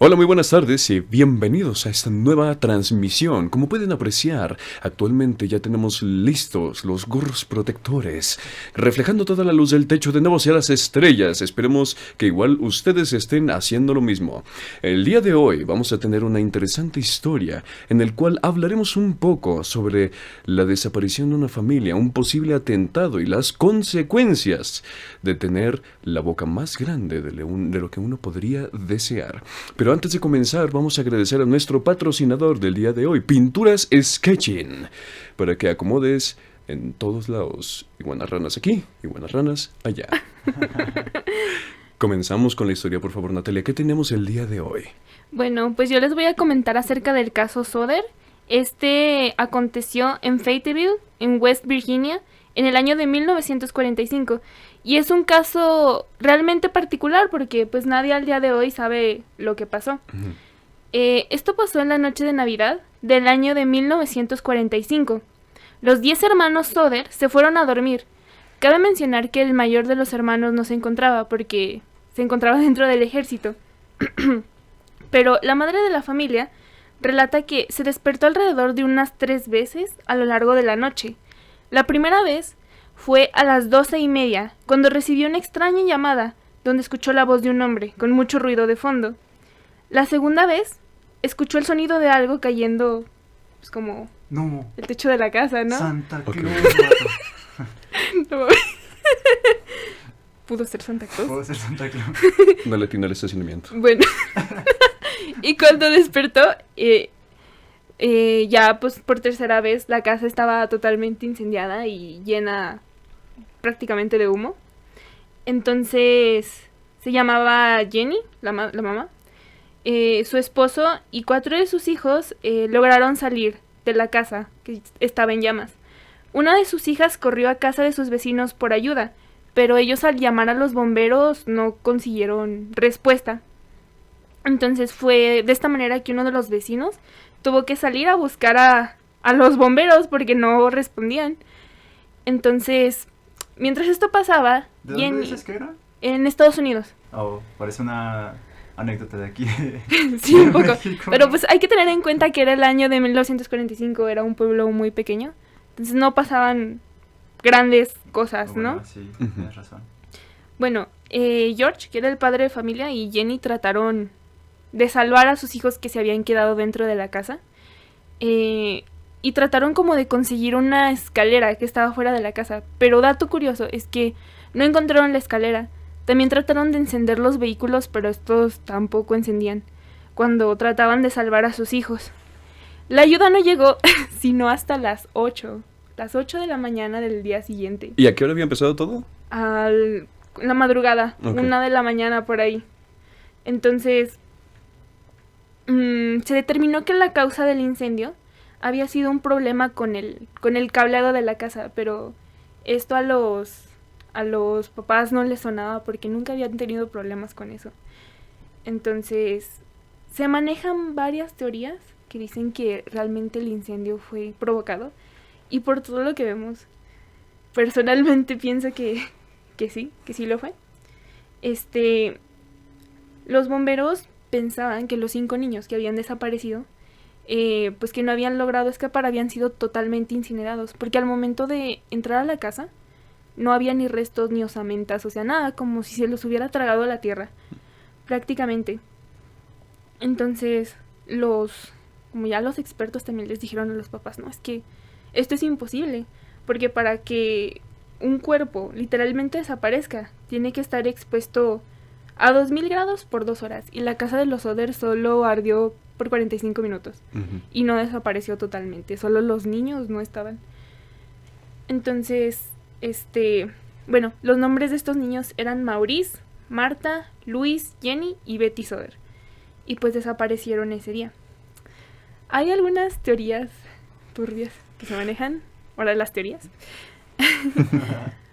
Hola, muy buenas tardes y bienvenidos a esta nueva transmisión. Como pueden apreciar, actualmente ya tenemos listos los gorros protectores, reflejando toda la luz del techo de nuevo hacia las estrellas. Esperemos que igual ustedes estén haciendo lo mismo. El día de hoy vamos a tener una interesante historia en el cual hablaremos un poco sobre la desaparición de una familia, un posible atentado y las consecuencias de tener la boca más grande de lo que uno podría desear. Pero antes de comenzar, vamos a agradecer a nuestro patrocinador del día de hoy, Pinturas Sketching, para que acomodes en todos lados iguanas ranas aquí, iguanas ranas allá. Comenzamos con la historia, por favor, Natalia. ¿Qué tenemos el día de hoy? Bueno, pues yo les voy a comentar acerca del caso Soder. Este aconteció en Fayetteville, en West Virginia, en el año de 1945. Y es un caso realmente particular porque pues nadie al día de hoy sabe lo que pasó. Ujú. Esto pasó en la noche de Navidad del año de 1945. Los 10 hermanos Soder se fueron a dormir. Cabe mencionar que el mayor de los hermanos no se encontraba porque se encontraba dentro del ejército. Pero la madre de la familia relata que se despertó alrededor de unas 3 veces a lo largo de la noche. La primera vez fue a las 12:30, cuando recibió una extraña llamada, donde escuchó la voz de un hombre, con mucho ruido de fondo. La segunda vez, escuchó el sonido de algo cayendo, pues como No, el techo de la casa, ¿no? Santa Ok. Claus, vato. No. Pudo ser Santa Claus. Puedo ser Santa Claus. No le tiene el estacionamiento. Bueno, y cuando despertó, ya pues por tercera vez la casa estaba totalmente incendiada y llena prácticamente de humo. Entonces se llamaba Jenny, la mamá. Su esposo y 4 de sus hijos lograron salir de la casa que estaba en llamas. Una de sus hijas corrió a casa de sus vecinos por ayuda, pero ellos al llamar a los bomberos no consiguieron respuesta. Entonces fue de esta manera que uno de los vecinos tuvo que salir a buscar a los bomberos porque no respondían. Entonces, mientras esto pasaba, ¿De dónde Jenny, dices que era? en Estados Unidos. Oh, parece una anécdota de aquí. Sí, un poco. México. Pero pues hay que tener en cuenta que era el año de 1945, era un pueblo muy pequeño. Entonces no pasaban grandes cosas, Oh, bueno, ¿no? Sí, Ujú. tienes razón. Bueno, George, que era el padre de familia, y Jenny trataron de salvar a sus hijos que se habían quedado dentro de la casa. Y trataron como de conseguir una escalera que estaba fuera de la casa. Pero dato curioso es que no encontraron la escalera. También trataron de encender los vehículos, pero estos tampoco encendían cuando trataban de salvar a sus hijos. La ayuda no llegó sino hasta las 8 de la mañana del día siguiente. ¿Y a qué hora había empezado todo? La madrugada, Ok. 1 de la mañana por ahí. Entonces, se determinó que la causa del incendio había sido un problema con el cableado de la casa, pero esto a los papás no les sonaba porque nunca habían tenido problemas con eso. Entonces, se manejan varias teorías que dicen que realmente el incendio fue provocado, y por todo lo que vemos, personalmente pienso que sí lo fue. Los bomberos pensaban que los 5 niños que habían desaparecido, pues que no habían logrado escapar, habían sido totalmente incinerados, porque al momento de entrar a la casa no había ni restos ni osamentas, o sea, nada, como si se los hubiera tragado la tierra, prácticamente. Entonces, como ya los expertos también les dijeron a los papás, no, es que esto es imposible, porque para que un cuerpo literalmente desaparezca, tiene que estar expuesto a 2000 grados por 2 horas, y la casa de los Soder solo ardió por 45 minutos, Ujú. y no desapareció totalmente, solo los niños no estaban. Entonces, bueno, los nombres de estos niños eran Maurice, Marta, Luis, Jenny y Betty Soder, y pues desaparecieron ese día. Hay algunas teorías turbias que se manejan. Ahora las teorías.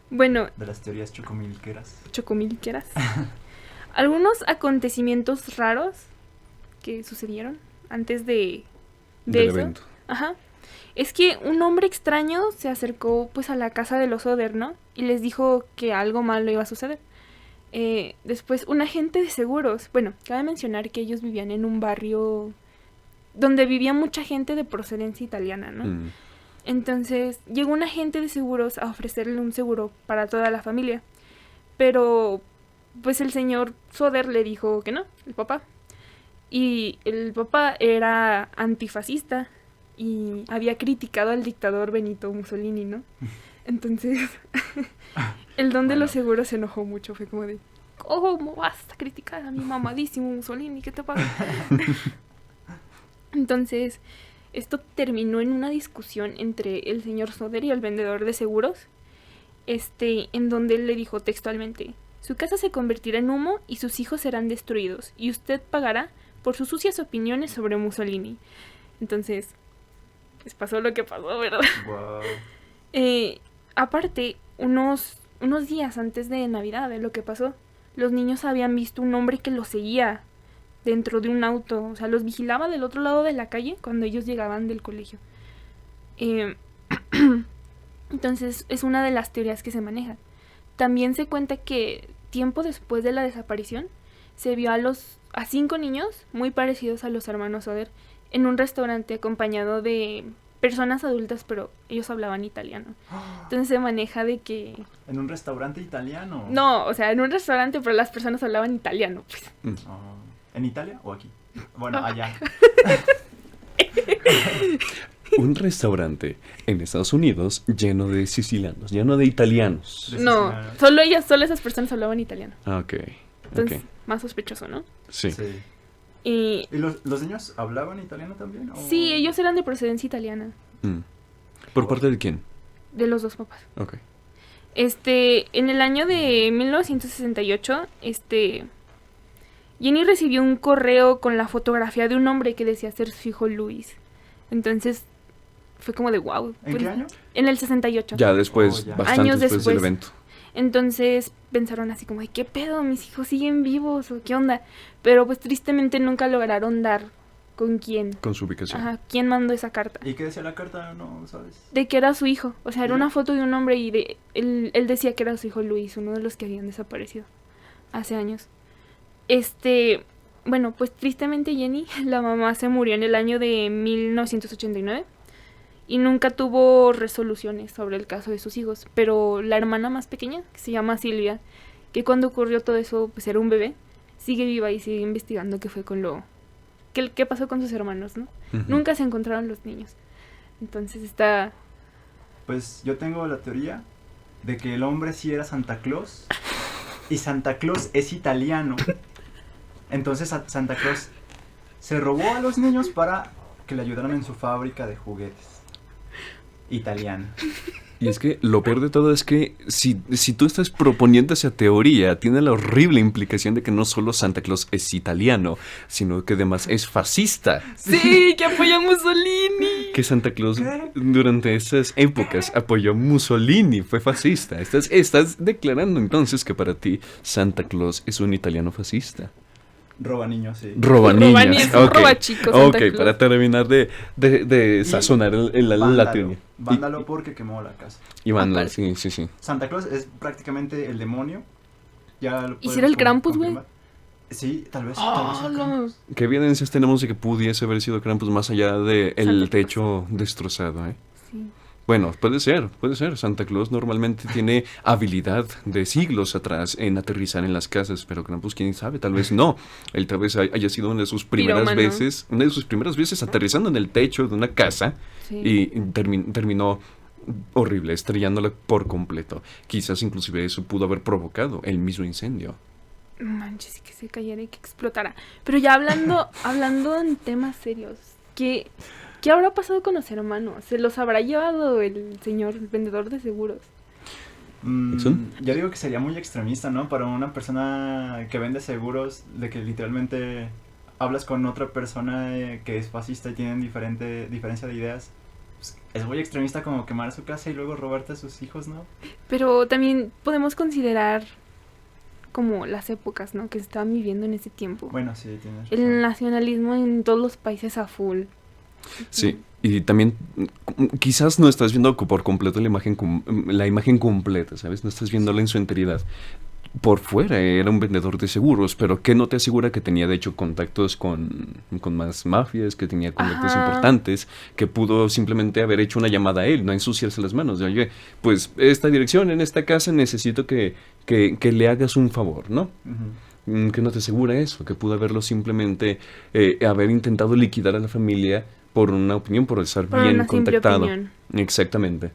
Bueno, De las teorías chocomilqueras. chocomilqueras. Algunos acontecimientos raros que sucedieron antes de Del eso. evento. Ajá. Es que un hombre extraño se acercó pues a la casa de los Soder, ¿no? Y les dijo que algo malo iba a suceder. Después, un agente de seguros. Bueno, cabe mencionar que ellos vivían en un barrio donde vivía mucha gente de procedencia italiana, ¿no? Mm. Entonces, llegó un agente de seguros a ofrecerle un seguro para toda la familia. Pero, pues el señor Soder le dijo que no, el papá. Y el papá era antifascista y había criticado al dictador Benito Mussolini, ¿no? Entonces, el don de los seguros se enojó mucho. Fue como de, ¿cómo vas a criticar a mi mamadísimo Mussolini? ¿Qué te pasa? Entonces, esto terminó en una discusión entre el señor Soder y el vendedor de seguros, en donde él le dijo textualmente: su casa se convertirá en humo y sus hijos serán destruidos, y usted pagará por sus sucias opiniones sobre Mussolini. Entonces, pues pasó lo que pasó, ¿verdad? Wow. Aparte, unos días antes de Navidad, de lo que pasó, los niños habían visto un hombre que los seguía dentro de un auto. O sea, los vigilaba del otro lado de la calle cuando ellos llegaban del colegio. Entonces, es una de las teorías que se maneja. También se cuenta que tiempo después de la desaparición, se vio a 5 niños muy parecidos a los hermanos Soder en un restaurante acompañado de personas adultas, pero ellos hablaban italiano. Entonces se maneja de que... ¿En un restaurante italiano? No, o sea, en un restaurante, pero las personas hablaban italiano, pues. ¿En Italia o aquí? Bueno, allá. Un restaurante en Estados Unidos lleno de sicilianos, lleno de italianos. No, solo esas personas hablaban italiano. Ah, ok. Entonces, Ok. más sospechoso, ¿no? Sí. ¿Y los niños hablaban italiano también? ¿O? Sí, ellos eran de procedencia italiana, Mm. ¿Por parte de quién? de los dos papás. Ok. En el año de 1968, Jenny recibió un correo con la fotografía de un hombre que decía ser su hijo Luis. Entonces, fue como de wow. ¿En qué año? En el 68. Ya después, Oh, ya. bastante Años después del después. evento. Entonces pensaron así como, ¿qué pedo? ¿Mis hijos siguen vivos? ¿O qué onda? Pero pues tristemente nunca lograron dar con quién. Con su ubicación. Ajá, quién mandó esa carta. ¿Y qué decía la carta? No sabes. De que era su hijo. O sea, era ¿Sí? una foto de un hombre y él decía que era su hijo Luis, uno de los que habían desaparecido hace años. Bueno, pues tristemente Jenny, la mamá, se murió en el año de 1989 y nunca tuvo resoluciones sobre el caso de sus hijos. Pero la hermana más pequeña, que se llama Silvia, que cuando ocurrió todo eso, pues era un bebé, sigue viva y sigue investigando qué fue qué pasó con sus hermanos, ¿no? Ujú. Nunca se encontraron los niños. Entonces está... Pues yo tengo la teoría de que el hombre sí era Santa Claus y Santa Claus es italiano. Entonces Santa Claus se robó a los niños para que le ayudaran en su fábrica de juguetes. Italiano. Y es que lo peor de todo es que si tú estás proponiendo esa teoría, tiene la horrible implicación de que no solo Santa Claus es italiano, sino que además es fascista. ¡Sí! ¡Que apoya a Mussolini! Que Santa Claus ¿Qué? durante esas épocas apoyó a Mussolini, fue fascista. Estás declarando entonces que para ti Santa Claus es un italiano fascista. Roba niños, sí. Roba Roba niños. niños, Ok. roba chicos, Santa Ok, Claus. para terminar de sazonar la Vándalo. teoría. Vándalo porque quemó la casa. Y vándalo, Aparte. sí. Santa Claus es prácticamente el demonio. Ya lo ¿Y si era el podemos Krampus, güey? confirmar. Sí, tal vez. ¡Ah, tal vez el no! Krampus. ¿Qué evidencias tenemos de que pudiese haber sido Krampus más allá de el Santa Claus. techo destrozado, eh? Sí. Bueno, puede ser. Santa Claus normalmente tiene habilidad de siglos atrás en aterrizar en las casas, pero Krampus, quién sabe, tal vez no. Él tal vez haya sido una de sus primeras veces aterrizando en el techo de una casa Sí. y terminó horrible, estrellándola por completo. Quizás inclusive eso pudo haber provocado el mismo incendio. Manches, y que se cayera y que explotara. Pero ya hablando en temas serios, ¿qué habrá pasado con los hermanos? ¿Se los habrá llevado el vendedor de seguros? ¿Nixon? Yo digo que sería muy extremista, ¿no? Para una persona que vende seguros, de que literalmente hablas con otra persona que es fascista y tienen diferencia de ideas. Pues, es muy extremista como quemar su casa y luego robarte a sus hijos, ¿no? Pero también podemos considerar como las épocas, ¿no? Que se estaban viviendo en ese tiempo. Bueno, sí, tienes El razón. nacionalismo en todos los países a full. Sí, y también quizás no estás viendo por completo la imagen completa, ¿sabes? No estás viéndola en su enteridad. por fuera era un vendedor de seguros, pero que no te asegura que tenía de hecho contactos con más mafias, que tenía contactos Ajá. importantes, que pudo simplemente haber hecho una llamada a él, no ensuciarse las manos. De, oye, pues esta dirección en esta casa necesito que le hagas un favor, ¿no? Que no te asegura eso, que pudo haberlo simplemente haber intentado liquidar a la familia por una opinión, por estar Por bien una simple contactado. opinión. Exactamente.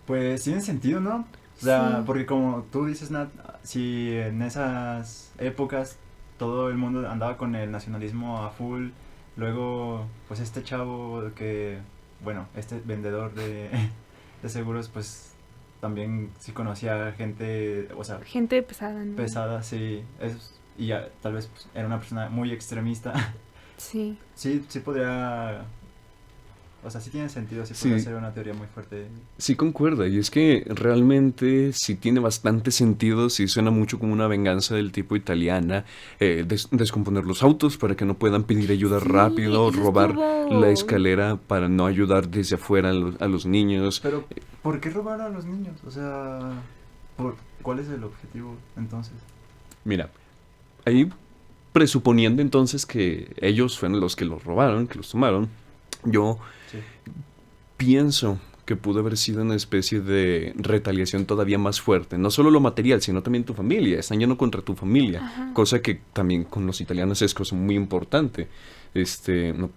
Pues tiene sentido, ¿no? O sea, Sí. porque como tú dices, Nat, si en esas épocas todo el mundo andaba con el nacionalismo a full, luego, pues este chavo que, bueno, este vendedor de seguros, pues también sí conocía gente, o sea, Gente pesada, ¿no? pesada, sí, y ya, tal vez pues, era una persona muy extremista. Sí. Sí, sí podría, o sea, sí tiene sentido, sí Sí. podría ser una teoría muy fuerte. Sí concuerda, y es que realmente sí tiene bastante sentido, sí suena mucho como una venganza del tipo italiana, descomponer los autos para que no puedan pedir ayuda Sí, rápido, eso robar estuvo- la escalera para no ayudar desde afuera a los niños. Pero, ¿por qué robar a los niños? O sea, ¿cuál es el objetivo entonces? Mira, ahí presuponiendo entonces que ellos fueron los que los robaron, que los tomaron, yo Sí. pienso que pudo haber sido una especie de retaliación todavía más fuerte. No solo lo material, sino también tu familia. Están yendo contra tu familia. Ajá. Cosa que también con los italianos es cosa muy importante.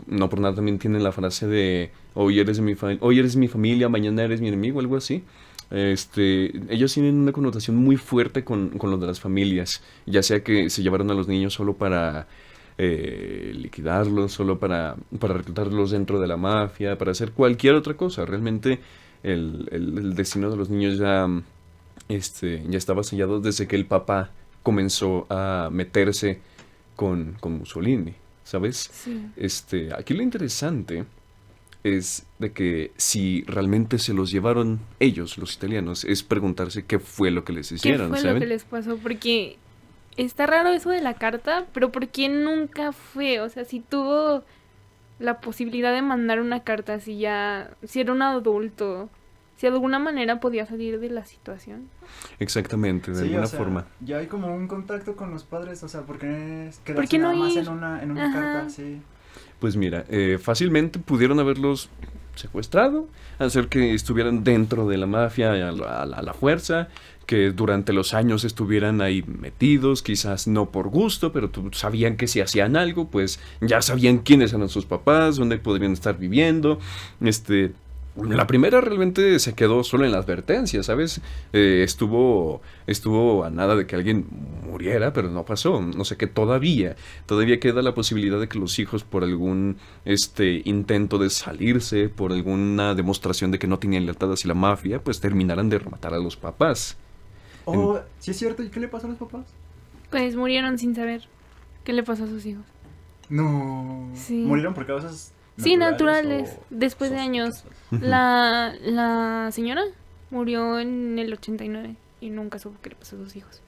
No por nada también tienen la frase de hoy eres hoy eres mi familia, mañana eres mi enemigo, algo así. Ellos tienen una connotación muy fuerte con lo de las familias. Ya sea que se llevaron a los niños solo para liquidarlos, solo para reclutarlos dentro de la mafia, para hacer cualquier otra cosa. Realmente el destino de los niños ya estaba sellado desde que el papá comenzó a meterse con Mussolini, ¿sabes? Sí. Aquí lo interesante es de que si realmente se los llevaron ellos, los italianos, es preguntarse qué fue lo que les ¿Qué hicieron, fue lo ¿saben? que les pasó? Porque está raro eso de la carta, pero ¿por qué nunca fue? O sea, si tuvo la posibilidad de mandar una carta, si era un adulto, si de alguna manera podía salir de la situación. Exactamente, de Sí, alguna o sea, forma. ya hay como un contacto con los padres, o sea, ¿por qué ¿Por quedarse qué no nada más ir? en una Ajá. carta? Sí. Pues mira, fácilmente pudieron haberlos secuestrado, hacer que estuvieran dentro de la mafia a la fuerza, que durante los años estuvieran ahí metidos, quizás no por gusto, pero sabían que si hacían algo, pues ya sabían quiénes eran sus papás, dónde podrían estar viviendo. La primera realmente se quedó solo en la advertencia, ¿sabes? Estuvo a nada de que alguien muriera, pero no pasó. O sea que todavía queda la posibilidad de que los hijos, por algún intento de salirse, por alguna demostración de que no tenían lealtad hacia la mafia, pues terminaran de rematar a los papás. Oh, sí es cierto, ¿y qué le pasó a los papás? Pues murieron sin saber qué le pasó a sus hijos. No. Sí. ¿Murieron por causas Sí, naturales naturales, después de años. sospechosas? La señora murió en el 89 y nunca supo qué le pasó a sus hijos.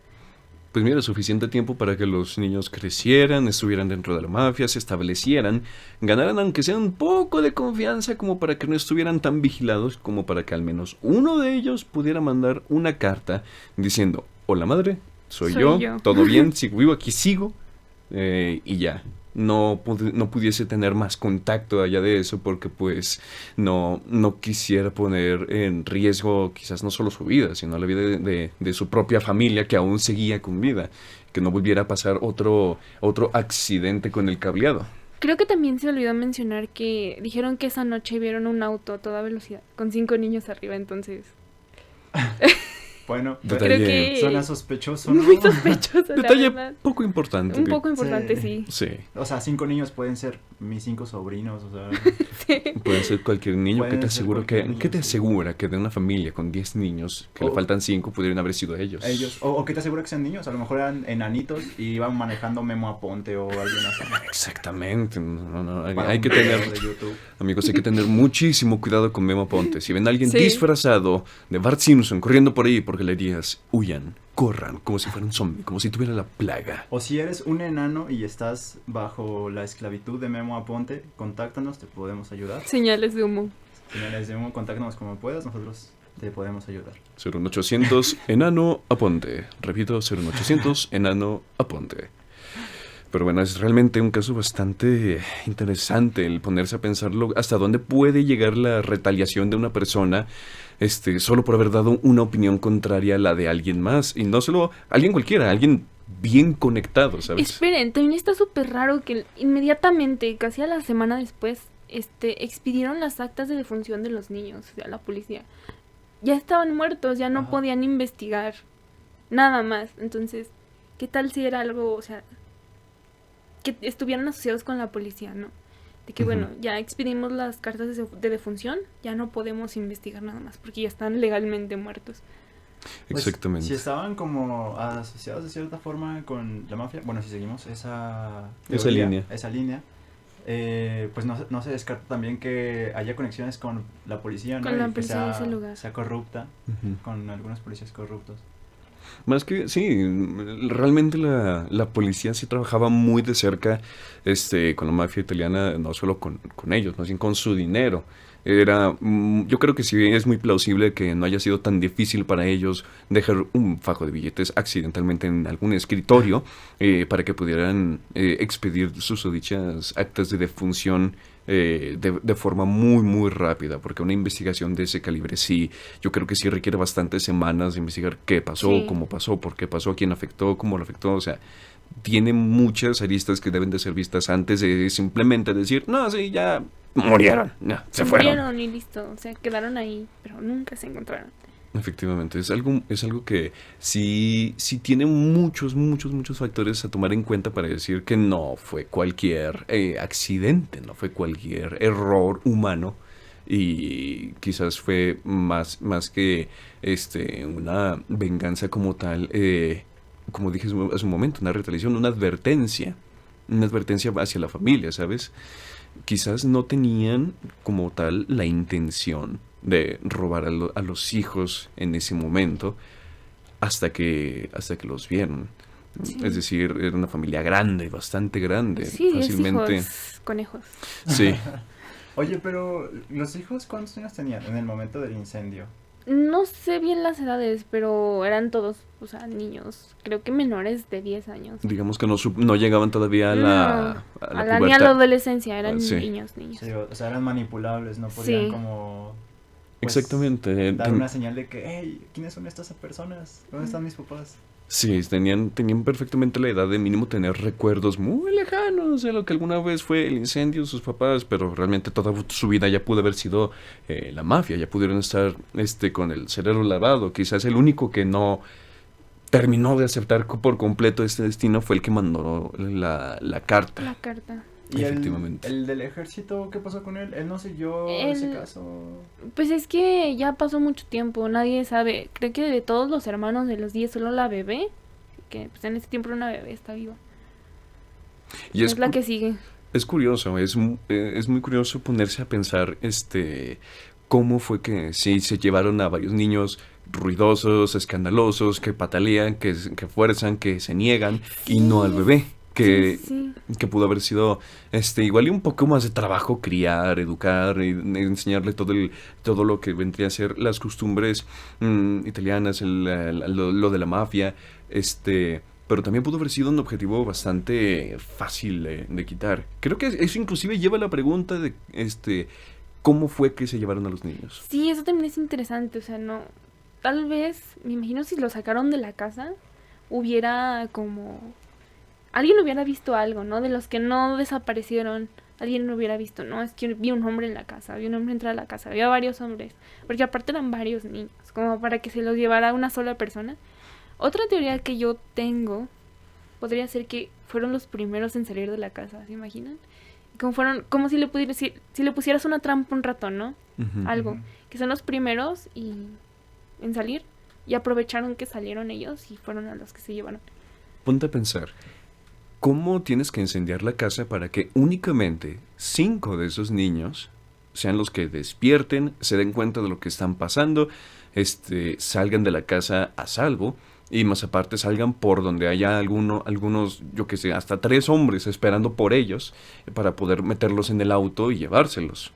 Pues mira, suficiente tiempo para que los niños crecieran, estuvieran dentro de la mafia, se establecieran, ganaran aunque sea un poco de confianza como para que no estuvieran tan vigilados, como para que al menos uno de ellos pudiera mandar una carta diciendo, hola madre, soy Soy yo, yo. todo bien, sigo vivo, aquí sigo, y ya. No pudiese tener más contacto allá de eso porque pues no quisiera poner en riesgo quizás no solo su vida, sino la vida de su propia familia que aún seguía con vida, que no volviera a pasar otro accidente con el cableado. Creo que también se olvidó mencionar que dijeron que esa noche vieron un auto a toda velocidad con 5 niños arriba, entonces Bueno, Detalle. creo que suena sospechoso, ¿no? muy sospechoso, la Detalle verdad. poco importante. Un poco importante, sí. Sí, O sea, 5 niños pueden ser mis 5 sobrinos, o sea, puede ser cualquier niño. Pueden ¿Qué te ser asegura cualquier niño, qué te sí. asegura que de una familia con 10 niños que le O- faltan 5 pudieran haber sido ellos? ellos. O ¿qué te asegura que sean niños? A lo mejor eran enanitos y iban manejando Memo Aponte o alguien así. Exactamente. No, Para hay un que video tener, de YouTube. amigos, hay que tener muchísimo cuidado con Memo Aponte. Si ven a alguien Sí. disfrazado de Bart Simpson corriendo por ahí por galerías, huyan, corran, como si fuera un zombie, como si tuviera la plaga. O si eres un enano y estás bajo la esclavitud de Memo Aponte, contáctanos, te podemos ayudar. Señales de humo. Señales de Memo, contáctanos como puedas, nosotros te podemos ayudar. 01800 enano aponte. Repito, 01800 enano aponte. Pero bueno, es realmente un caso bastante interesante el ponerse a pensarlo hasta dónde puede llegar la retaliación de una persona solo por haber dado una opinión contraria a la de alguien más. Y no solo alguien cualquiera, alguien bien conectado, ¿sabes? Esperen, también está súper raro que inmediatamente, casi a la semana después, expidieron las actas de defunción de los niños, o sea, la policía. Ya estaban muertos, ya no podían investigar nada más. Entonces, ¿qué tal si era algo, o sea, que estuvieran asociados con la policía, ¿no? De que, bueno, ya expedimos las cartas de defunción, ya no podemos investigar nada más, porque ya están legalmente muertos. Pues, Exactamente. si estaban como asociados de cierta forma con la mafia, bueno, si seguimos esa línea, pues no se descarta también que haya conexiones con la policía, ¿no? Con la Y que policía de ese lugar. sea corrupta, con algunos policías corruptos. Más que, sí, realmente la policía sí trabajaba muy de cerca con la mafia italiana, no solo con ellos, más bien con su dinero. Yo creo que sí es muy plausible que no haya sido tan difícil para ellos dejar un fajo de billetes accidentalmente en algún escritorio para que pudieran expedir sus dichas actas de defunción de forma muy muy rápida, porque una investigación de ese calibre sí, yo creo que sí requiere bastantes semanas de investigar qué pasó, Sí. cómo pasó, por qué pasó, quién afectó, cómo lo afectó, o sea, tiene muchas aristas que deben de ser vistas antes de simplemente decir, no, sí, ya murieron, ya, se fueron. Murieron y listo, o sea, quedaron ahí, pero nunca se encontraron. Efectivamente, es algo que sí tiene muchos factores a tomar en cuenta para decir que no fue cualquier accidente, no fue cualquier error humano y quizás fue más que una venganza como tal, como dije hace un momento, una retaliación, una advertencia hacia la familia, ¿sabes? Quizás no tenían como tal la intención de robar a los hijos en ese momento hasta que los vieron. Sí. Es decir, era una familia grande, bastante grande. Sí, 10 fácilmente. hijos, conejos. Sí. Oye, pero ¿los hijos cuántos años tenían en el momento del incendio? No sé bien las edades, pero eran todos, o sea, niños. Creo que menores de 10 años. Digamos que no llegaban todavía a la ni a la pubertad. adolescencia, eran Sí. niños. Sí, o sea, eran manipulables, no podían Sí. como... pues, Exactamente. dar una señal de que, hey, ¿quiénes son estas personas? ¿Dónde están mis papás? Sí, tenían perfectamente la edad de mínimo tener recuerdos muy lejanos de lo que alguna vez fue el incendio de sus papás, pero realmente toda su vida ya pudo haber sido la mafia, ya pudieron estar con el cerebro lavado. Quizás el único que no terminó de aceptar por completo este destino fue el que mandó la carta. La carta. ¿Y Efectivamente. el del ejército, qué pasó con él? Él no siguió Él- ese caso. Pues es que ya pasó mucho tiempo, nadie sabe. Creo que de todos los hermanos de los 10, solo la bebé, que pues en ese tiempo era una bebé, está viva. Y Es la que sigue. Es curioso, es muy curioso ponerse a pensar cómo fue que sí se llevaron a varios niños ruidosos, escandalosos, que patalean, que fuerzan, que se niegan, y no al bebé, Sí. que pudo haber sido igual y un poco más de trabajo criar, educar y enseñarle todo lo que vendría a ser las costumbres italianas, lo de la mafia, pero también pudo haber sido un objetivo bastante fácil de quitar. Creo que eso inclusive lleva a la pregunta de ¿cómo fue que se llevaron a los niños? Sí, eso también es interesante, o sea, no... Tal vez, me imagino si lo sacaron de la casa, hubiera como... Alguien hubiera visto algo, ¿no? De los que no desaparecieron, alguien lo hubiera visto, ¿no? Es que vi un hombre en la casa, vi un hombre entrar a la casa, había varios hombres, porque aparte eran varios niños, como para que se los llevara una sola persona. Otra teoría que yo tengo podría ser que fueron los primeros en salir de la casa, ¿se imaginan? Como si le pusieras una trampa un ratón, ¿no? Ujú. Algo, Ujú. que son los primeros en salir y aprovecharon que salieron ellos y fueron a los que se llevaron. Ponte a pensar, ¿cómo tienes que incendiar la casa para que únicamente 5 de esos niños sean los que despierten, se den cuenta de lo que están pasando, salgan de la casa a salvo y más aparte salgan por donde haya algunos, yo que sé, hasta 3 hombres esperando por ellos para poder meterlos en el auto y llevárselos?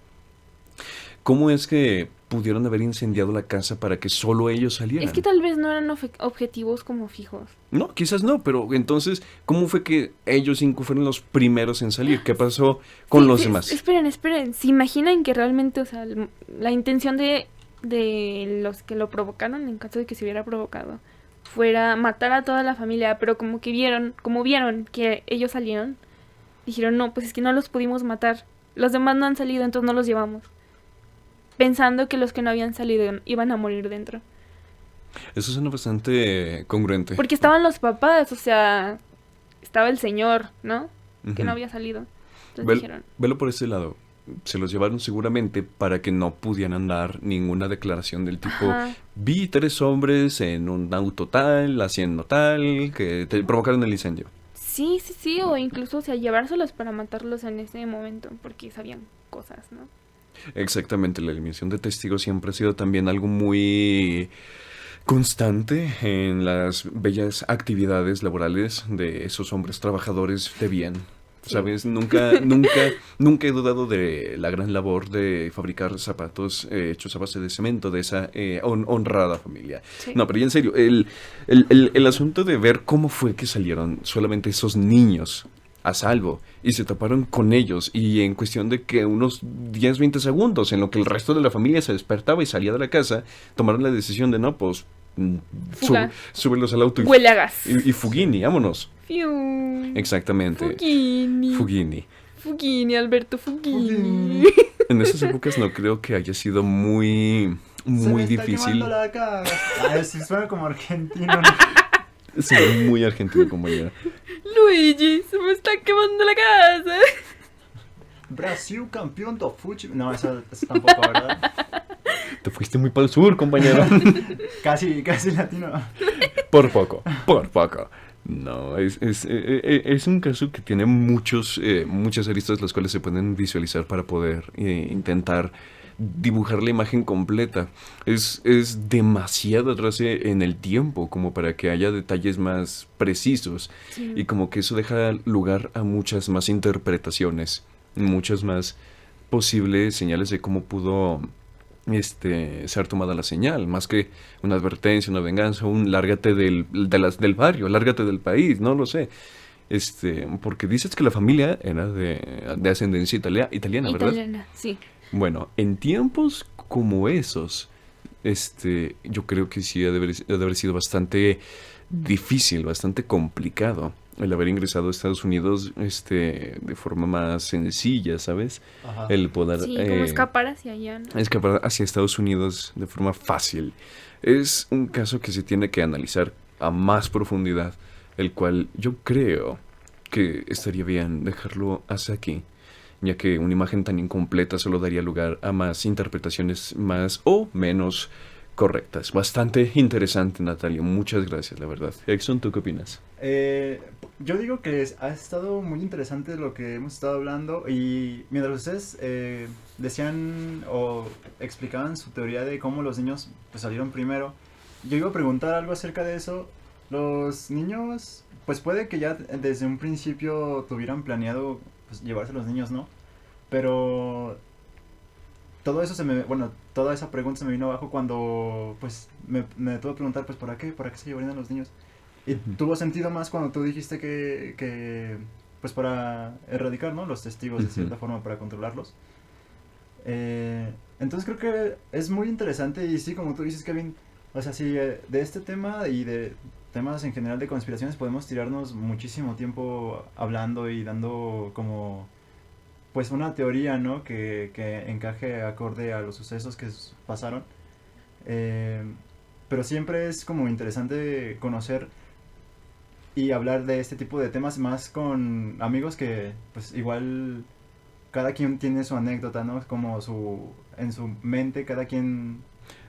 ¿Cómo es que pudieron haber incendiado la casa para que solo ellos salieran. Es que tal vez no eran objetivos como fijos. No, quizás no, pero entonces, ¿cómo fue que ellos 5 fueron los primeros en salir? ¿Qué pasó con Sí, los sí, demás? Esperen. ¿Se imaginan que realmente, o sea, la intención de los que lo provocaron, en caso de que se hubiera provocado, fuera matar a toda la familia, pero como vieron que ellos salieron, dijeron, no, pues es que no los pudimos matar. Los demás no han salido, entonces no los llevamos. Pensando que los que no habían salido iban a morir dentro. Eso suena bastante congruente. Porque estaban los papás, o sea, estaba el señor, ¿no? Que no Ujú. había salido. Entonces dijeron, Velo por ese lado. Se los llevaron seguramente para que no pudieran dar ninguna declaración del tipo: ajá, vi 3 hombres en un auto tal, haciendo tal, que te provocaron el incendio. sí, o incluso, o sea, llevárselos para matarlos en ese momento, porque sabían cosas, ¿no? Exactamente, la eliminación de testigos siempre ha sido también algo muy constante en las bellas actividades laborales de esos hombres trabajadores de bien. Sí. ¿Sabes? Nunca he dudado de la gran labor de fabricar zapatos hechos a base de cemento de esa honrada familia. Sí. No, pero ya en serio, el asunto de ver cómo fue que salieron solamente esos niños a salvo y se taparon con ellos, y en cuestión de que unos 10, 20 segundos en lo que el resto de la familia se despertaba y salía de la casa, tomaron la decisión de no, pues Fuga. súbelos al auto Huele a gas. y Fugini, vámonos. Fiu. Exactamente. Fugini. Fugini. Alberto Fugini. En esas épocas no creo que haya sido muy Se me está difícil. quemando la cara. Ay, sí, suena como argentino, ¿no? Sí, muy argentino, compañero. Luigi, se me está quemando la casa. Brasil campeón do fútbol. No, eso tampoco, ¿verdad? Te fuiste muy para el sur, compañero. Casi latino. Por poco. No, es un caso que tiene muchas aristas las cuales se pueden visualizar para poder intentar dibujar la imagen completa. Es demasiado atrás en el tiempo como para que haya detalles más precisos, Sí. y como que eso deja lugar a muchas más interpretaciones, muchas más posibles señales de cómo pudo ser tomada la señal, más que una advertencia, una venganza, un lárgate del barrio, lárgate del país, no lo sé. Porque dices que la familia era de ascendencia italiana, ¿verdad? Italiana, sí. Bueno, en tiempos como esos, yo creo que sí ha de haber sido bastante difícil, bastante complicado el haber ingresado a Estados Unidos, de forma más sencilla, ¿sabes? Ajá. El poder Sí, como escapar hacia allá, ¿no? escapar hacia Estados Unidos de forma fácil. Es un caso que se tiene que analizar a más profundidad, el cual yo creo que estaría bien dejarlo hasta aquí, ya que una imagen tan incompleta solo daría lugar a más interpretaciones más o menos correctas. Bastante interesante, Natalia. Muchas gracias, la verdad. Exxon, ¿tú qué opinas? Yo digo que ha estado muy interesante lo que hemos estado hablando, y mientras ustedes decían o explicaban su teoría de cómo los niños pues salieron primero, yo iba a preguntar algo acerca de eso. Los niños, pues puede que ya desde un principio tuvieran planeado pues llevarse a los niños, ¿no? Pero todo eso toda esa pregunta se me vino abajo cuando pues me tuve que preguntar pues ¿para qué se llevarían a los niños? Y tuvo sentido más cuando tú dijiste que pues para erradicar, ¿no?, los testigos de cierta forma, para controlarlos. Entonces creo que es muy interesante, y sí, como tú dices, Kevin, o sea, sí, de este tema y de temas en general de conspiraciones podemos tirarnos muchísimo tiempo hablando y dando como pues una teoría, ¿no?, que encaje acorde a los sucesos que pasaron. Pero siempre es como interesante conocer y hablar de este tipo de temas más con amigos que pues igual cada quien tiene su anécdota, ¿no? Como en su mente cada quien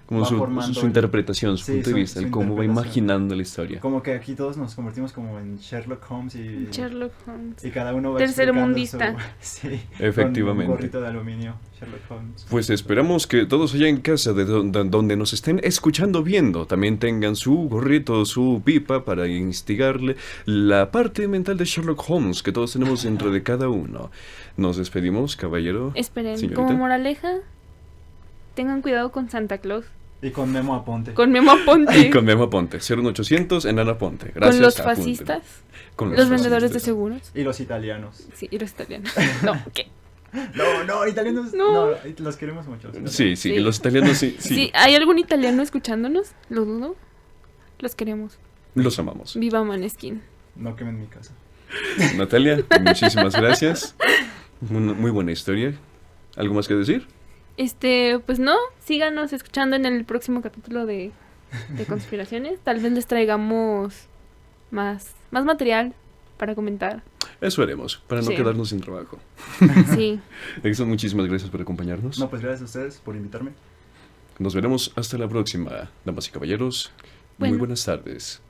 Como va su formando interpretación, su sí, punto de vista, su el cómo va interpretación. imaginando la historia. Como que aquí todos nos convertimos como en Sherlock Holmes Sherlock Holmes. y cada uno va Tercermundista. sí, Efectivamente. con un gorrito de aluminio, Sherlock Holmes. Pues esperamos que todos allá en casa, donde nos estén escuchando, viendo, también tengan su gorrito, su pipa para instigarle la parte mental de Sherlock Holmes que todos tenemos dentro de cada uno. Nos despedimos, caballero. Esperen, Señorita. como moraleja, tengan cuidado con Santa Claus. Y con Memo Aponte. Con Memo Aponte. Y con Memo Aponte. 01800 Enana Aponte. Gracias. Con los apúntenlo. fascistas. Con Los vendedores de fascistas. seguros. Y los italianos. Sí, y los italianos. No, ¿qué? No, italianos. No. No, los queremos mucho. Sí, Sí. los italianos sí. Sí, ¿hay algún italiano escuchándonos? Lo dudo. Los queremos. Los amamos. Viva Maneskin. No quemen mi casa. Natalia, muchísimas gracias. Muy buena historia. ¿Algo más que decir? Pues no, síganos escuchando en el próximo capítulo de Conspiraciones. Tal vez les traigamos más material para comentar. Eso haremos, para no Sí. quedarnos sin trabajo. Sí. Exxon, muchísimas gracias por acompañarnos. No, pues gracias a ustedes por invitarme. Nos veremos hasta la próxima, damas y caballeros. Muy Bueno. buenas tardes.